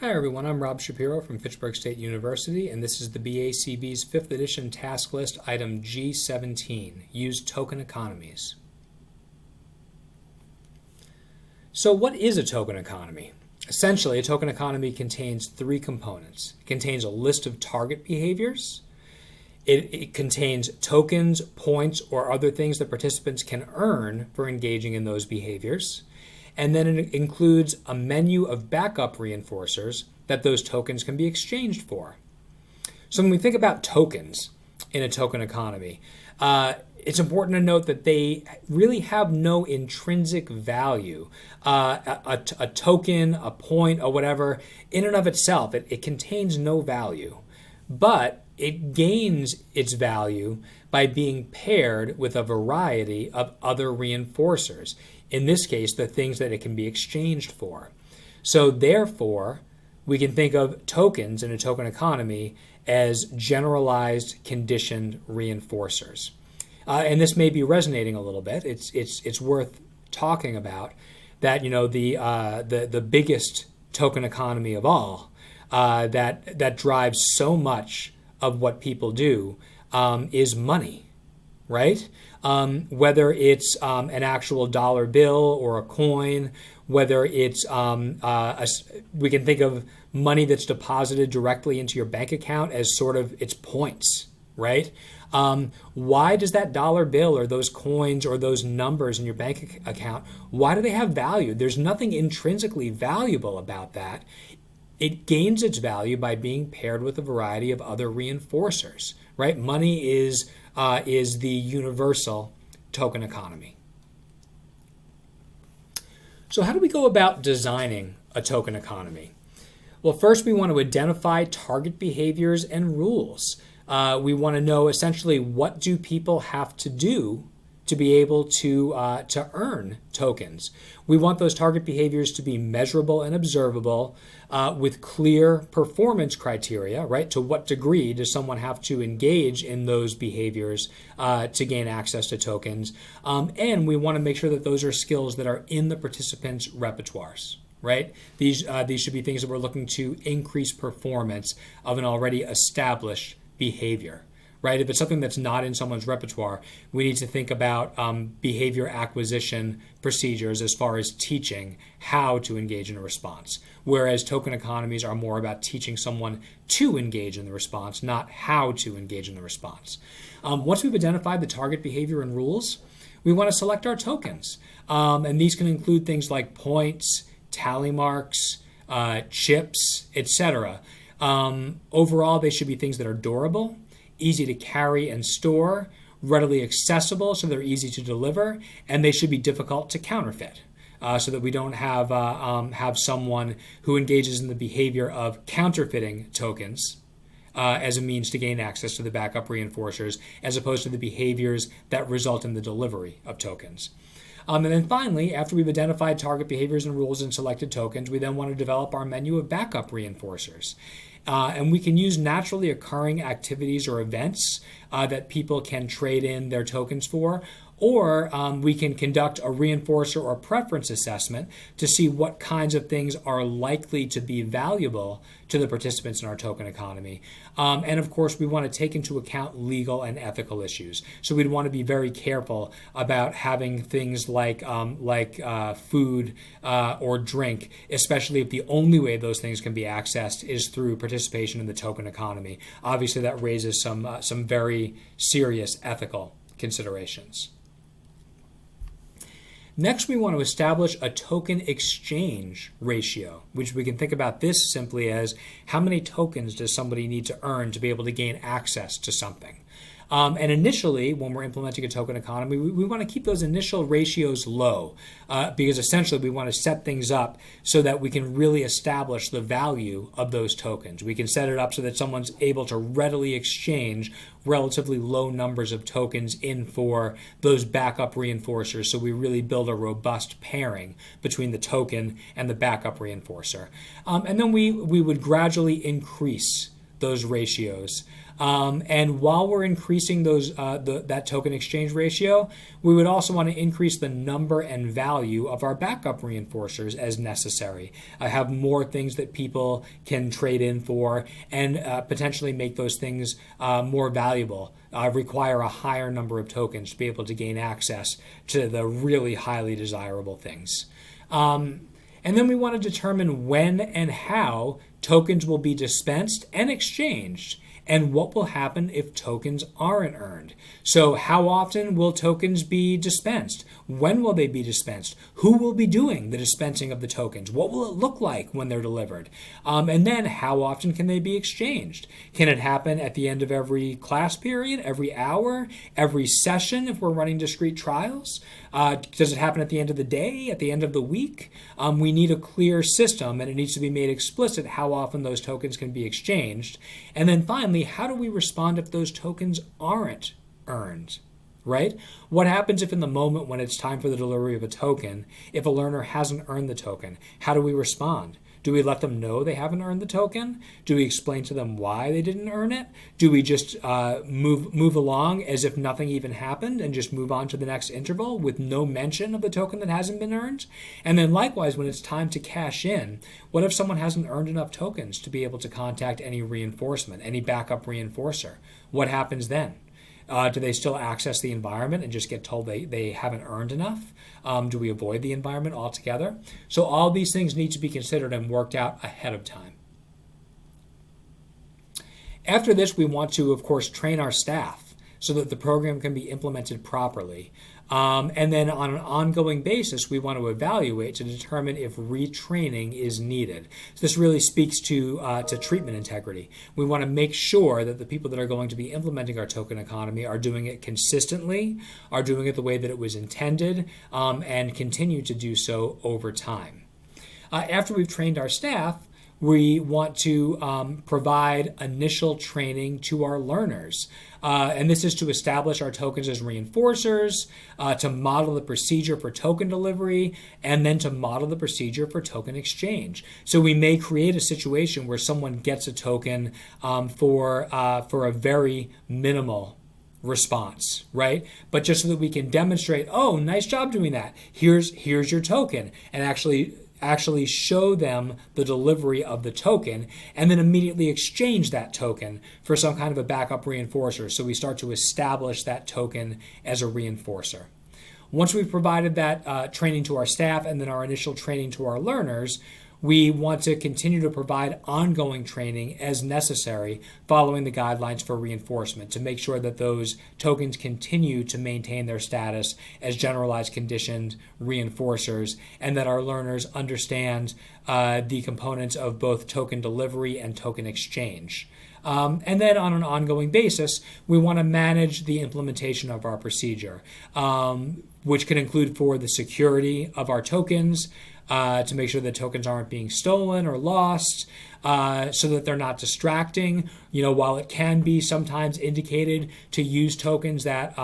Hi everyone, I'm Rob Shapiro from Fitchburg State University, and this is the BACB's 5th edition task list item G-17, Use Token Economies. So what is a token economy? Essentially, a token economy contains three components. It contains a list of target behaviors. It contains tokens, points, or other things that participants can earn for engaging in those behaviors. And then it includes a menu of backup reinforcers that those tokens can be exchanged for. So when we think about tokens in a token economy, it's important to note that they really have no intrinsic value. A token, a point, or whatever, in and of itself, it contains no value. But it gains its value by being paired with a variety of other reinforcers. In this case, the things that it can be exchanged for. So therefore, we can think of tokens in a token economy as generalized conditioned reinforcers. And this may be resonating a little bit. It's worth talking about that, the biggest token economy of all that drives so much of what people do is money, right? Whether it's an actual dollar bill or a coin, whether it's we can think of money that's deposited directly into your bank account as sort of its points, right? Why does that dollar bill or those coins or those numbers in your bank account, why do they have value? There's nothing intrinsically valuable about that. It gains its value by being paired with a variety of other reinforcers, right? Money is the universal token economy. So how do we go about designing a token economy? Well, first we want to identify target behaviors and rules. We want to know essentially what do people have to do to be able to earn tokens. We want those target behaviors to be measurable and observable with clear performance criteria, right? To what degree does someone have to engage in those behaviors to gain access to tokens? And we want to make sure that those are skills that are in the participants' repertoires, right? These should be things that we're looking to increase performance of an already established behavior. Right? If it's something that's not in someone's repertoire, we need to think about behavior acquisition procedures as far as teaching how to engage in a response. Whereas token economies are more about teaching someone to engage in the response, not how to engage in the response. Once we've identified the target behavior and rules, we want to select our tokens. And these can include things like points, tally marks, chips, etc. Overall, they should be things that are durable, easy to carry and store, readily accessible so they're easy to deliver, and they should be difficult to counterfeit so that we don't have someone who engages in the behavior of counterfeiting tokens as a means to gain access to the backup reinforcers, as opposed to the behaviors that result in the delivery of tokens. And then finally, after we've identified target behaviors and rules and selected tokens, we then want to develop our menu of backup reinforcers. And we can use naturally occurring activities or events that people can trade in their tokens for, or we can conduct a reinforcer or preference assessment to see what kinds of things are likely to be valuable to the participants in our token economy. And of course, we want to take into account legal and ethical issues. So we'd want to be very careful about having things like food or drink, especially if the only way those things can be accessed is through participation in the token economy. Obviously, that raises some very serious ethical considerations. Next, we want to establish a token exchange ratio, which we can think about this simply as how many tokens does somebody need to earn to be able to gain access to something. And initially, when we're implementing a token economy, we want to keep those initial ratios low because essentially we want to set things up so that we can really establish the value of those tokens. We can set it up so that someone's able to readily exchange relatively low numbers of tokens in for those backup reinforcers. So we really build a robust pairing between the token and the backup reinforcer. And then we would gradually increase those ratios. And while we're increasing that token exchange ratio, we would also want to increase the number and value of our backup reinforcers as necessary. Have more things that people can trade in for, and potentially make those things more valuable. Require a higher number of tokens to be able to gain access to the really highly desirable things. And then we want to determine when and how tokens will be dispensed and exchanged, and what will happen if tokens aren't earned. So how often will tokens be dispensed? When will they be dispensed? Who will be doing the dispensing of the tokens? What will it look like when they're delivered? And then how often can they be exchanged? Can it happen at the end of every class period, every hour, every session if we're running discrete trials? Does it happen at the end of the day, at the end of the week? We need a clear system, and it needs to be made explicit how often those tokens can be exchanged. And then finally, how do we respond if those tokens aren't earned? Right? What happens if in the moment when it's time for the delivery of a token, if a learner hasn't earned the token, how do we respond? Do we let them know they haven't earned the token? Do we explain to them why they didn't earn it? Do we just move along as if nothing even happened and just move on to the next interval with no mention of the token that hasn't been earned? And then likewise, when it's time to cash in, what if someone hasn't earned enough tokens to be able to contact any reinforcement, any backup reinforcer? What happens then? Do they still access the environment and just get told they haven't earned enough? Do we avoid the environment altogether? So all these things need to be considered and worked out ahead of time. After this, we want to, of course, train our staff so that the program can be implemented properly. And then on an ongoing basis, we want to evaluate to determine if retraining is needed. So this really speaks to treatment integrity. We want to make sure that the people that are going to be implementing our token economy are doing it consistently, are doing it the way that it was intended, and continue to do so over time. After we've trained our staff, we want to provide initial training to our learners. And this is to establish our tokens as reinforcers, to model the procedure for token delivery, and then to model the procedure for token exchange. So we may create a situation where someone gets a token for a very minimal response, right? But just so that we can demonstrate, oh, nice job doing that. Here's your token, and actually show them the delivery of the token, and then immediately exchange that token for some kind of a backup reinforcer. So we start to establish that token as a reinforcer. Once we've provided that training to our staff and then our initial training to our learners, we want to continue to provide ongoing training as necessary following the guidelines for reinforcement to make sure that those tokens continue to maintain their status as generalized conditioned reinforcers, and that our learners understand the components of both token delivery and token exchange. And then on an ongoing basis, we want to manage the implementation of our procedure, which can include for the security of our tokens, to make sure that tokens aren't being stolen or lost, so that they're not distracting. While it can be sometimes indicated to use tokens that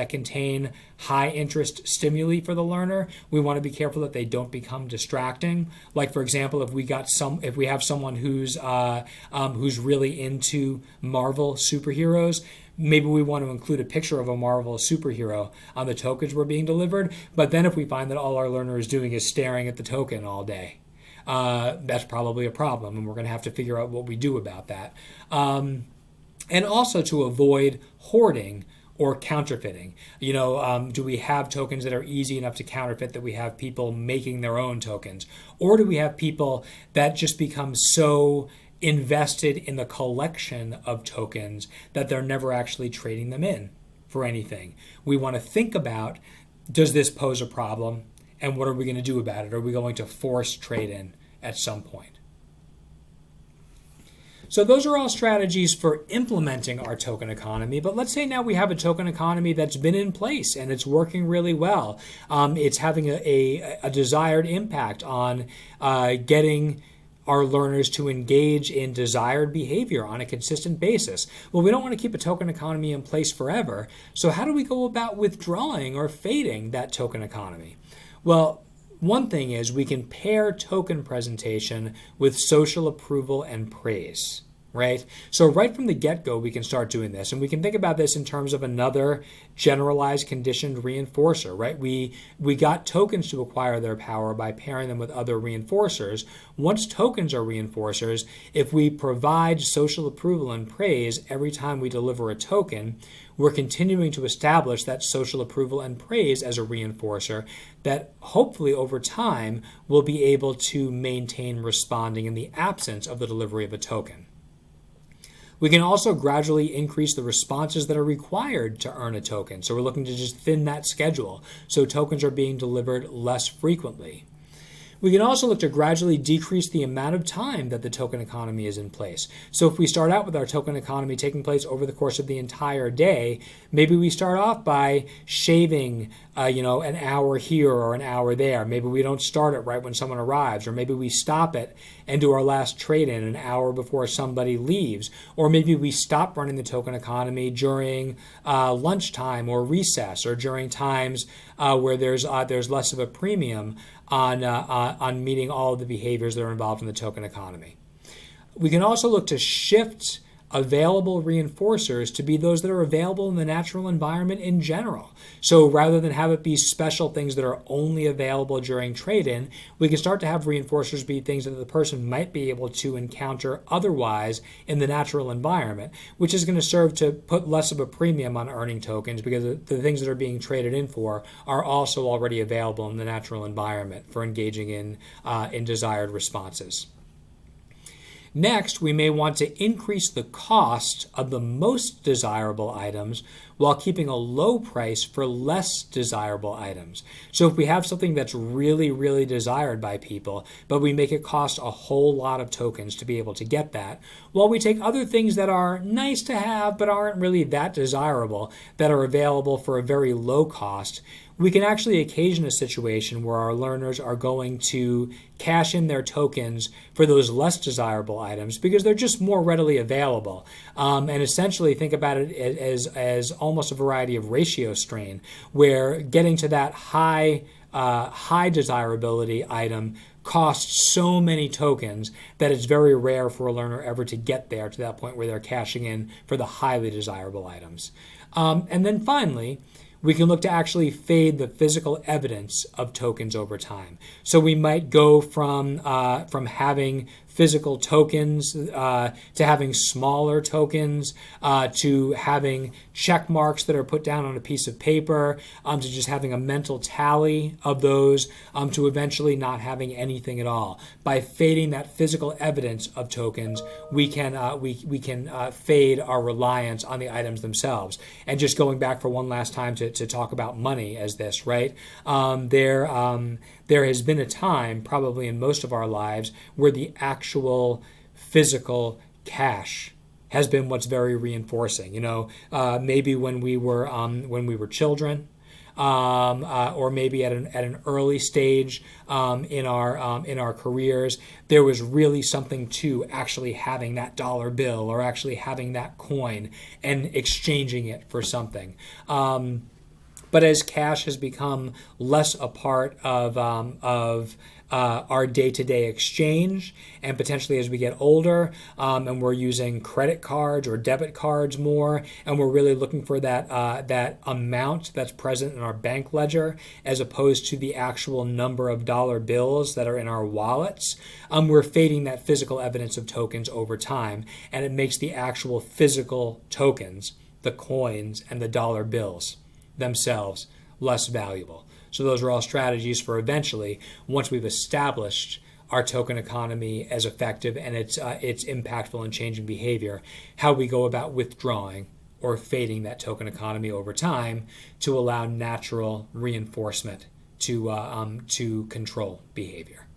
contain high interest stimuli for the learner, we want to be careful that they don't become distracting. Like, for example, if we have someone who's really into Marvel superheroes, maybe we want to include a picture of a Marvel superhero on the tokens we're being delivered. But then if we find that all our learner is doing is staring at the token all day, that's probably a problem, and we're going to have to figure out what we do about that. And also to avoid hoarding or counterfeiting. Do we have tokens that are easy enough to counterfeit that we have people making their own tokens? Or do we have people that just become so invested in the collection of tokens that they're never actually trading them in for anything? We want to think about, does this pose a problem, and what are we going to do about it? Are we going to force trade in at some point? So those are all strategies for implementing our token economy. But let's say now we have a token economy that's been in place and it's working really well. It's having a desired impact on getting our learners to engage in desired behavior on a consistent basis. Well, we don't want to keep a token economy in place forever. So how do we go about withdrawing or fading that token economy? Well, one thing is we can pair token presentation with social approval and praise, right? So right from the get-go, we can start doing this. And we can think about this in terms of another generalized conditioned reinforcer, right? We got tokens to acquire their power by pairing them with other reinforcers. Once tokens are reinforcers, if we provide social approval and praise every time we deliver a token, we're continuing to establish that social approval and praise as a reinforcer that hopefully over time will be able to maintain responding in the absence of the delivery of a token. We can also gradually increase the responses that are required to earn a token. So we're looking to just thin that schedule so tokens are being delivered less frequently. We can also look to gradually decrease the amount of time that the token economy is in place. So if we start out with our token economy taking place over the course of the entire day, maybe we start off by shaving an hour here or an hour there. Maybe we don't start it right when someone arrives, or maybe we stop it and do our last trade-in an hour before somebody leaves, or maybe we stop running the token economy during lunchtime or recess, or during times where there's less of a premium on meeting all of the behaviors that are involved in the token economy. We can also look to shift available reinforcers to be those that are available in the natural environment in general. So rather than have it be special things that are only available during trade-in, we can start to have reinforcers be things that the person might be able to encounter otherwise in the natural environment, which is going to serve to put less of a premium on earning tokens because the things that are being traded in for are also already available in the natural environment for engaging in desired responses. Next, we may want to increase the cost of the most desirable items while keeping a low price for less desirable items. So if we have something that's really, really desired by people, but we make it cost a whole lot of tokens to be able to get that, while we take other things that are nice to have but aren't really that desirable, that are available for a very low cost, we can actually occasion a situation where our learners are going to cash in their tokens for those less desirable items because they're just more readily available. And essentially think about it as almost a variety of ratio strain, where getting to that high desirability item costs so many tokens that it's very rare for a learner ever to get there to that point where they're cashing in for the highly desirable items. And then finally, we can look to actually fade the physical evidence of tokens over time. So we might go from having physical tokens to having smaller tokens to having check marks that are put down on a piece of paper to just having a mental tally of those to eventually not having anything at all. By fading that physical evidence of tokens, we can fade our reliance on the items themselves. And just going back for one last time to talk about money as this, right? There has been a time, probably in most of our lives, where the actual physical cash has been what's very reinforcing. Maybe when we were children, or maybe at an early stage in our careers, there was really something to actually having that dollar bill or actually having that coin and exchanging it for something. But as cash has become less a part of our day-to-day exchange, and potentially as we get older and we're using credit cards or debit cards more, and we're really looking for that amount that's present in our bank ledger as opposed to the actual number of dollar bills that are in our wallets, we're fading that physical evidence of tokens over time, and it makes the actual physical tokens, the coins and the dollar bills themselves, less valuable. So those are all strategies for eventually, once we've established our token economy as effective and it's impactful in changing behavior, how we go about withdrawing or fading that token economy over time to allow natural reinforcement to control behavior.